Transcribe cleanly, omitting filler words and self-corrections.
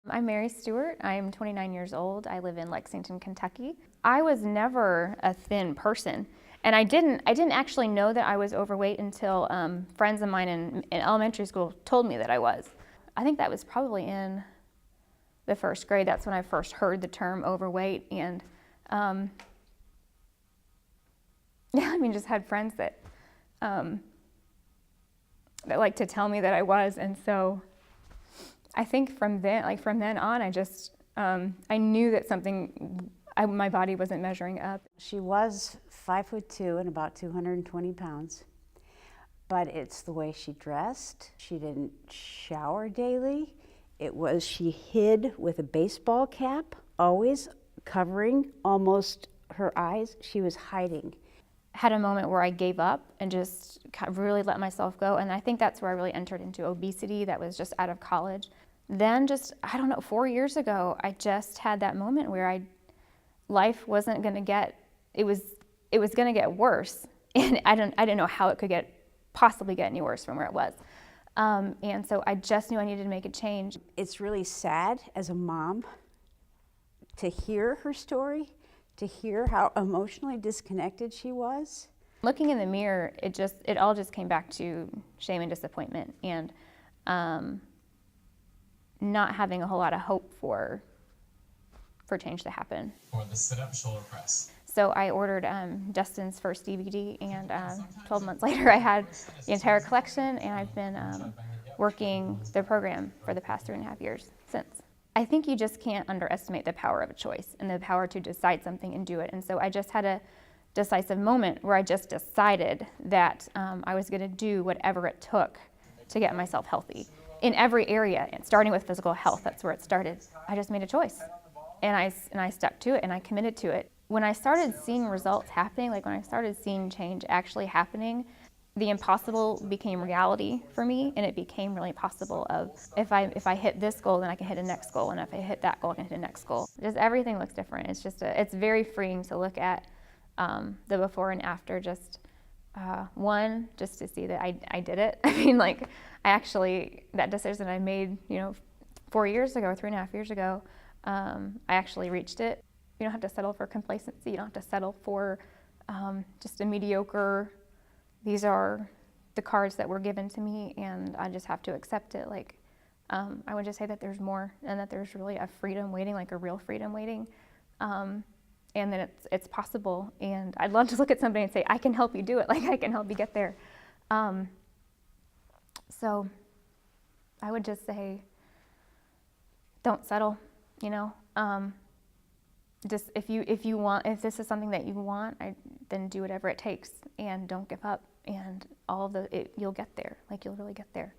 I'm Mary Stewart. I'm 29 years old. I live in Lexington, Kentucky. I was never a thin person, and I didn't actually know that I was overweight until friends of mine in elementary school told me that I was. I think that was probably in the first grade. That's when I first heard the term overweight, and yeah, I mean, just had friends that like to tell me that I was, and so I think from then on, I knew that my body wasn't measuring up. She was 5'2" and about 220 pounds, but it's the way she dressed. She didn't shower daily. She hid with a baseball cap, always covering almost her eyes. She was hiding. Had a moment where I gave up and just really let myself go, and I think that's where I really entered into obesity. That was just out of college. Then I don't know, 4 years ago, I just had that moment where life wasn't gonna it was gonna get worse, and I didn't know how it could possibly get any worse from where it was. And so I just knew I needed to make a change. It's really sad as a mom to hear her story, to hear how emotionally disconnected she was. Looking in the mirror, it all just came back to shame and disappointment, and not having a whole lot of hope for change to happen. For the sit-up shoulder press. So I ordered Dustin's first DVD, and 12 months later I had the entire collection, and I've been working the program for the past 3.5 years since. I think you just can't underestimate the power of a choice and the power to decide something and do it. And so I just had a decisive moment where I just decided that I was going to do whatever it took to get myself healthy in every area, and starting with physical health. That's where it started. I just made a choice, and I stuck to it, and I committed to it. When I started seeing results happening, like when I started seeing change actually happening, the impossible became reality for me, and it became really possible. Of if I hit this goal, then I can hit the next goal, and if I hit that goal, I can hit the next goal. Just everything looks different. It's very freeing to look at the before and after. Just to see that I did it. I mean, like, that decision I made, 4 years ago, 3.5 years ago, I actually reached it. You don't have to settle for complacency. You don't have to settle for just a mediocre, these are the cards that were given to me, and I just have to accept it. Like, I would just say that there's more, and that there's really a freedom waiting, like a real freedom waiting. And that it's possible, and I'd love to look at somebody and say, I can help you do it, like I can help you get there. So I would just say, don't settle, just if this is something that you want, then do whatever it takes, and don't give up, and you'll get there, like you'll really get there.